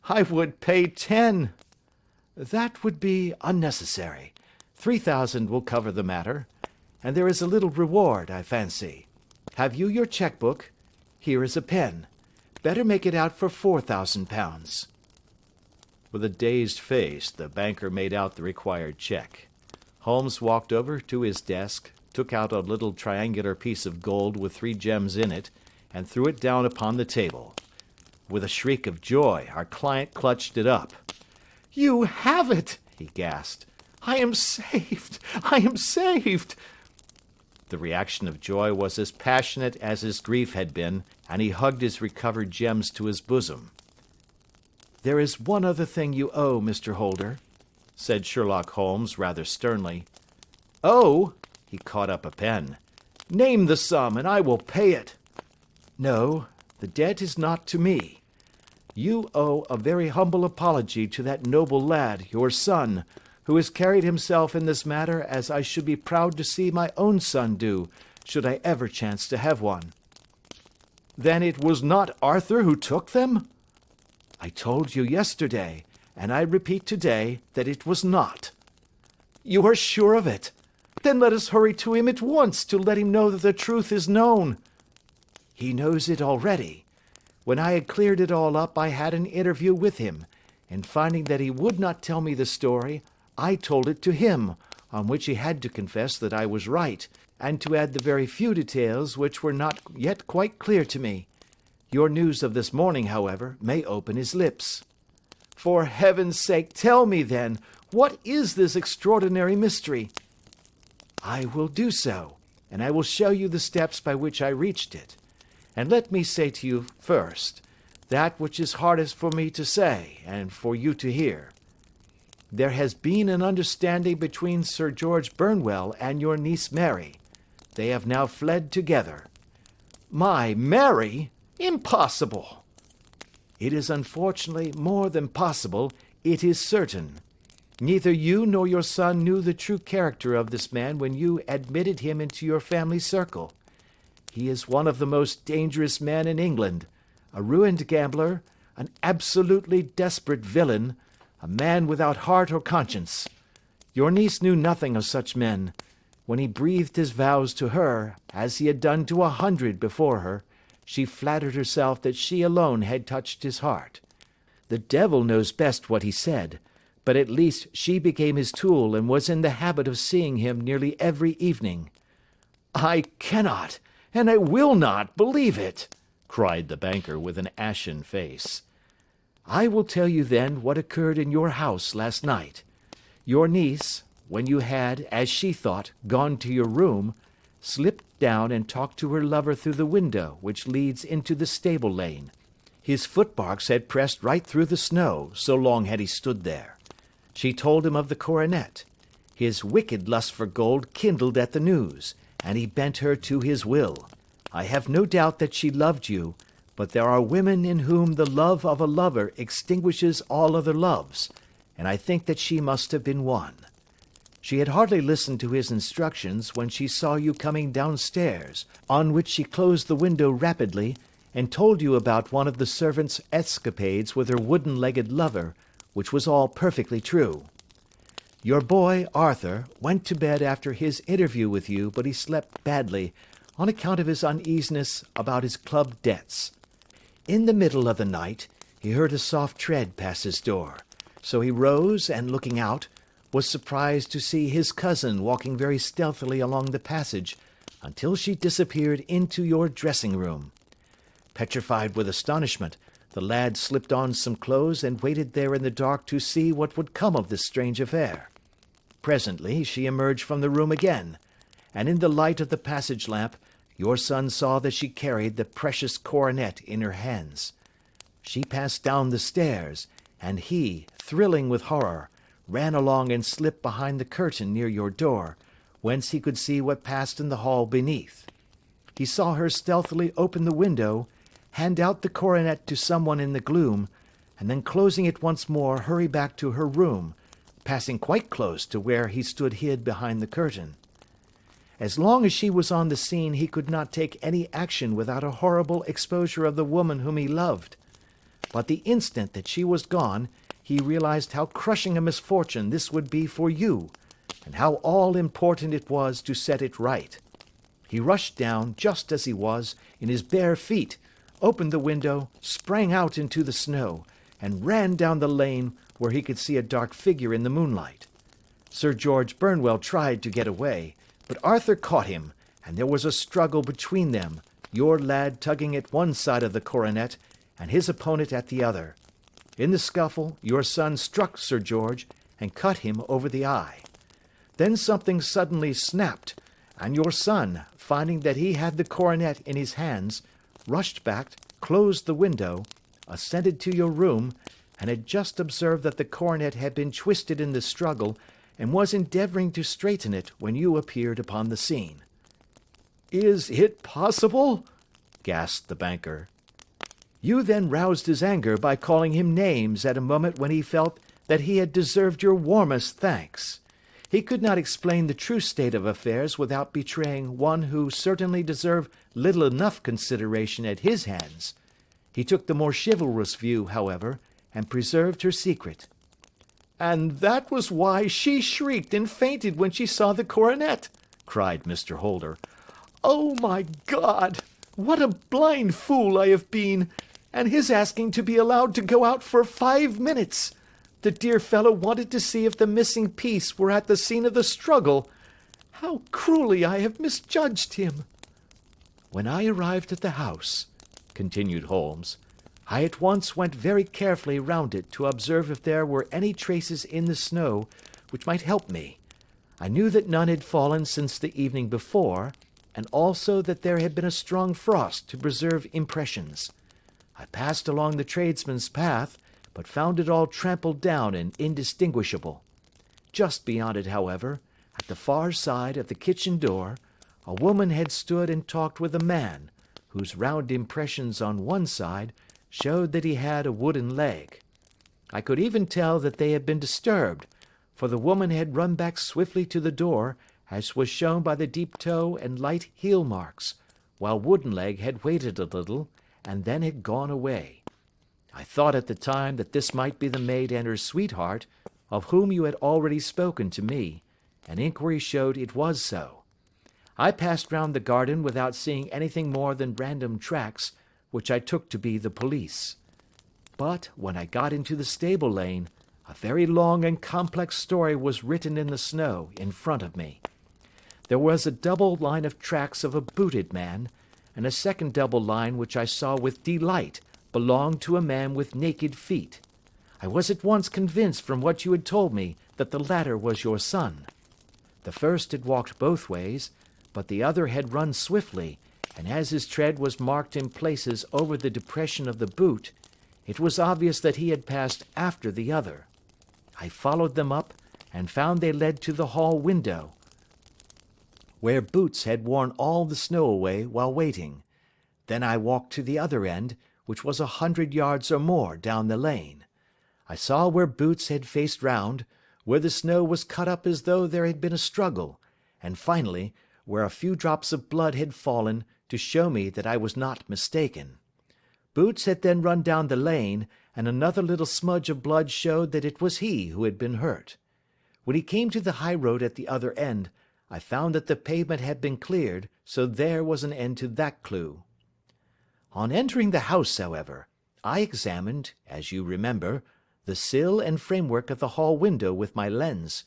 Speaker 1: I would pay 10. That would be unnecessary. 3,000 will cover the matter, and there is a little reward, I fancy. Have you your cheque-book? Here is a pen. Better make it out for £4,000. With a dazed face, the banker made out the required cheque. Holmes walked over to his desk, took out a little triangular piece of gold with 3 gems in it, and threw it down upon the table. With a shriek of joy, our client clutched it up. "You have it!" he gasped. "I am saved! I am saved!" The reaction of joy was as passionate as his grief had been, and he hugged his recovered gems to his bosom. "There is one other thing you owe, Mr. Holder," said Sherlock Holmes rather sternly. "Oh!" He caught up a pen. "Name the sum, and I will pay it." "No, the debt is not to me. You owe a very humble apology to that noble lad, your son, who has carried himself in this matter as I should be proud to see my own son do, should I ever chance to have one." "Then it was not Arthur who took them?" "I told you yesterday, and I repeat today, that it was not." "You are sure of it? Then let us hurry to him at once to let him know that the truth is known." "He knows it already. When I had cleared it all up, I had an interview with him, and finding that he would not tell me the story, I told it to him, on which he had to confess that I was right, and to add the very few details which were not yet quite clear to me. Your news of this morning, however, may open his lips." "For heaven's sake, tell me, then, what is this extraordinary mystery?" "I will do so, and I will show you the steps by which I reached it. And let me say to you first, that which is hardest for me to say, and for you to hear. There has been an understanding between Sir George Burnwell and your niece Mary. They have now fled together." "My Mary? Impossible!" "It is unfortunately more than possible, it is certain. Neither you nor your son knew the true character of this man when you admitted him into your family circle. He is one of the most dangerous men in England, a ruined gambler, an absolutely desperate villain, a man without heart or conscience. Your niece knew nothing of such men. When he breathed his vows to her, as he had done to 100 before her, she flattered herself that she alone had touched his heart. The devil knows best what he said, but at least she became his tool and was in the habit of seeing him nearly every evening." "I cannot, and I will not, believe it," cried the banker with an ashen face. "I will tell you then what occurred in your house last night. Your niece, when you had, as she thought, gone to your room, slipped down and talked to her lover through the window which leads into the stable lane. His footmarks had pressed right through the snow, so long had he stood there. She told him of the coronet. His wicked lust for gold kindled at the news, and he bent her to his will. I have no doubt that she loved you, but there are women in whom the love of a lover extinguishes all other loves, and I think that she must have been one. She had hardly listened to his instructions when she saw you coming downstairs, on which she closed the window rapidly, and told you about one of the servants' escapades with her wooden-legged lover, which was all perfectly true. Your boy, Arthur, went to bed after his interview with you, but he slept badly, on account of his uneasiness about his club debts. In the middle of the night, he heard a soft tread pass his door, so he rose, and looking out, was surprised to see his cousin walking very stealthily along the passage, until she disappeared into your dressing-room. Petrified with astonishment, the lad slipped on some clothes and waited there in the dark to see what would come of this strange affair. Presently she emerged from the room again, and in the light of the passage lamp your son saw that she carried the precious coronet in her hands. She passed down the stairs, and he, thrilling with horror, ran along and slipped behind the curtain near your door, whence he could see what passed in the hall beneath. He saw her stealthily open the window, hand out the coronet to someone in the gloom, and then closing it once more hurry back to her room, passing quite close to where he stood hid behind the curtain. As long as she was on the scene, he could not take any action without a horrible exposure of the woman whom he loved. But the instant that she was gone, he realized how crushing a misfortune this would be for you, and how all-important it was to set it right. He rushed down, just as he was, in his bare feet, opened the window, sprang out into the snow, and ran down the lane where he could see a dark figure in the moonlight. Sir George Burnwell tried to get away, but Arthur caught him, and there was a struggle between them, your lad tugging at one side of the coronet, and his opponent at the other. In the scuffle, your son struck Sir George, and cut him over the eye. Then something suddenly snapped, and your son, finding that he had the coronet in his hands, rushed back, closed the window, ascended to your room, and had just observed that the coronet had been twisted in the struggle, and was endeavouring to straighten it when you appeared upon the scene. "Is it possible?" gasped the banker. You then roused his anger by calling him names at a moment when he felt that he had deserved your warmest thanks. He could not explain the true state of affairs without betraying one who certainly deserved little enough consideration at his hands. He took the more chivalrous view, however, and preserved her secret. "And that was why she shrieked and fainted when she saw the coronet," cried Mr. Holder. "Oh, my God! What a blind fool I have been! And his asking to be allowed to go out for 5 minutes! The dear fellow wanted to see if the missing piece were at the scene of the struggle. How cruelly I have misjudged him!" "When I arrived at the house," continued Holmes, "I at once went very carefully round it to observe if there were any traces in the snow which might help me. I knew that none had fallen since the evening before, and also that there had been a strong frost to preserve impressions. I passed along the tradesman's path, but found it all trampled down and indistinguishable. Just beyond it, however, at the far side of the kitchen door, a woman had stood and talked with a man, whose round impressions on one side showed that he had a wooden leg. I could even tell that they had been disturbed, for the woman had run back swiftly to the door, as was shown by the deep toe and light heel marks, while Woodenleg had waited a little, and then had gone away. I thought at the time that this might be the maid and her sweetheart, of whom you had already spoken to me, and inquiry showed it was so. I passed round the garden without seeing anything more than random tracks, which I took to be the police. But when I got into the stable lane, a very long and complex story was written in the snow in front of me. There was a double line of tracks of a booted man, and a second double line which I saw with delight belonged to a man with naked feet. I was at once convinced from what you had told me that the latter was your son. The first had walked both ways, but the other had run swiftly, and as his tread was marked in places over the depression of the boot, it was obvious that he had passed after the other. I followed them up, and found they led to the hall window, where Boots had worn all the snow away while waiting. Then I walked to the other end, which was 100 yards or more down the lane. I saw where Boots had faced round, where the snow was cut up as though there had been a struggle, and finally, where a few drops of blood had fallen to show me that I was not mistaken. Boots had then run down the lane, and another little smudge of blood showed that it was he who had been hurt. When he came to the high road at the other end, I found that the pavement had been cleared, so there was an end to that clue. On entering the house, however, I examined, as you remember, the sill and framework of the hall window with my lens,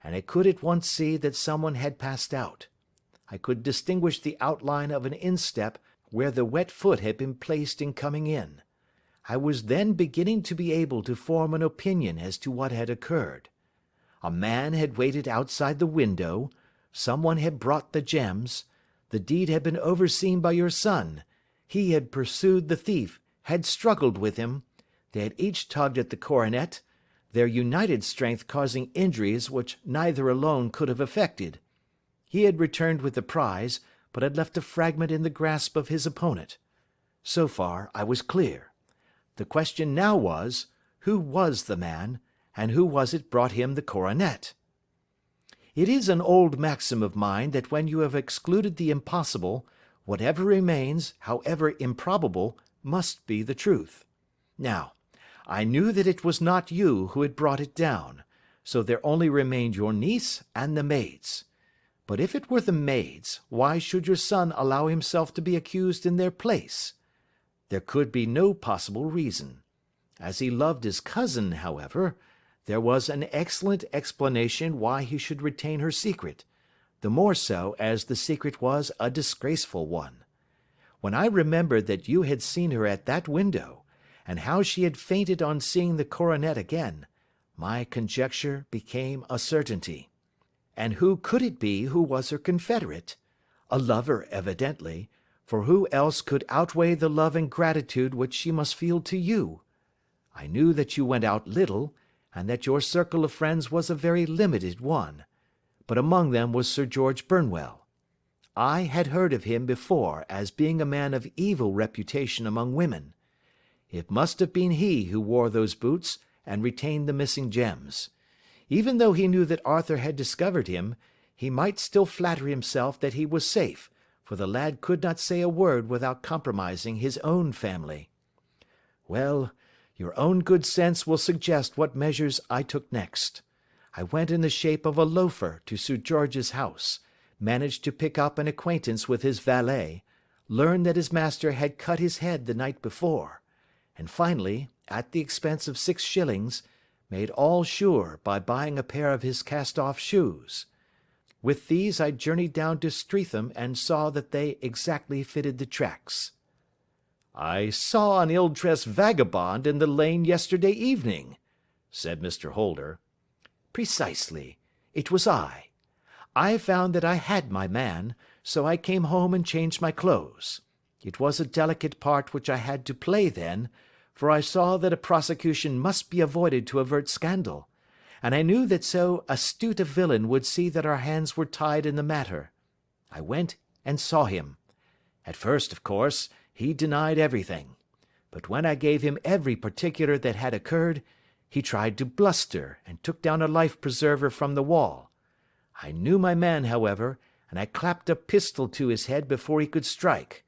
Speaker 1: and I could at once see that someone had passed out. I could distinguish the outline of an instep where the wet foot had been placed in coming in. I was then beginning to be able to form an opinion as to what had occurred. A man had waited outside the window, someone had brought the gems, the deed had been overseen by your son, he had pursued the thief, had struggled with him, they had each tugged at the coronet, their united strength causing injuries which neither alone could have effected. He had returned with the prize, but had left a fragment in the grasp of his opponent. So far I was clear. The question now was, who was the man, and who was it brought him the coronet? It is an old maxim of mine that when you have excluded the impossible, whatever remains, however improbable, must be the truth. Now, I knew that it was not you who had brought it down, so there only remained your niece and the maids. But if it were the maids, why should your son allow himself to be accused in their place? There could be no possible reason. As he loved his cousin, however, there was an excellent explanation why he should retain her secret, the more so as the secret was a disgraceful one. When I remembered that you had seen her at that window, and how she had fainted on seeing the coronet again, my conjecture became a certainty. And who could it be who was her confederate? A lover, evidently, for who else could outweigh the love and gratitude which she must feel to you? I knew that you went out little, and that your circle of friends was a very limited one, but among them was Sir George Burnwell. I had heard of him before as being a man of evil reputation among women. It must have been he who wore those boots and retained the missing gems. Even though he knew that Arthur had discovered him, he might still flatter himself that he was safe, for the lad could not say a word without compromising his own family. Well, your own good sense will suggest what measures I took next. I went in the shape of a loafer to Sir George's house, managed to pick up an acquaintance with his valet, learned that his master had cut his head the night before, and finally, at the expense of 6 shillings, made all sure by buying a pair of his cast-off shoes. With these I journeyed down to Streatham and saw that they exactly fitted the tracks. "I saw an ill-dressed vagabond in the lane yesterday evening," said Mr. Holder. "Precisely. It was I. I found that I had my man, so I came home and changed my clothes. It was a delicate part which I had to play then, for I saw that a prosecution must be avoided to avert scandal, and I knew that so astute a villain would see that our hands were tied in the matter. I went and saw him. At first, of course, he denied everything, but when I gave him every particular that had occurred, he tried to bluster and took down a life-preserver from the wall. I knew my man, however, and I clapped a pistol to his head before he could strike.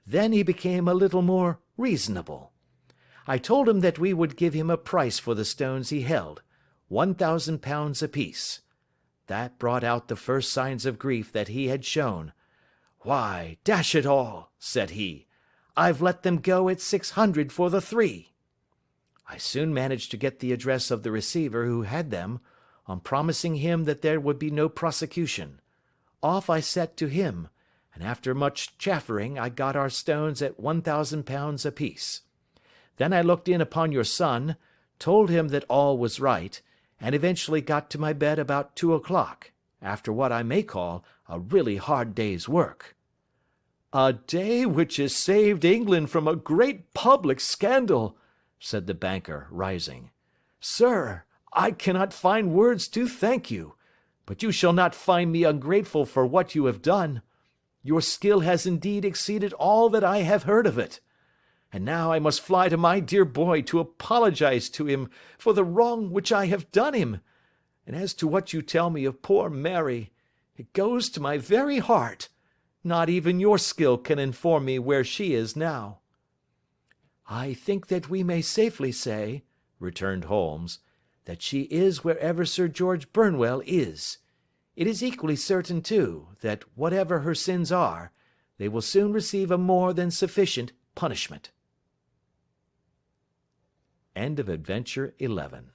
Speaker 1: Then he became a little more reasonable. I told him that we would give him a price for the stones he held, £1,000 apiece. That brought out the first signs of grief that he had shown. 'Why, dash it all,' said he, 'I've let them go at 600 for the 3. I soon managed to get the address of the receiver who had them, on promising him that there would be no prosecution. Off I set to him, and after much chaffering I got our stones at £1,000 apiece. Then I looked in upon your son, told him that all was right, and eventually got to my bed about 2 o'clock, after what I may call a really hard day's work." "A day which has saved England from a great public scandal," said the banker, rising. "Sir, I cannot find words to thank you, but you shall not find me ungrateful for what you have done. Your skill has indeed exceeded all that I have heard of it. And now I must fly to my dear boy to apologize to him for the wrong which I have done him. And as to what you tell me of poor Mary, it goes to my very heart. Not even your skill can inform me where she is now." "I think that we may safely say," returned Holmes, "that she is wherever Sir George Burnwell is. It is equally certain, too, that whatever her sins are, they will soon receive a more than sufficient punishment." End of Adventure 11.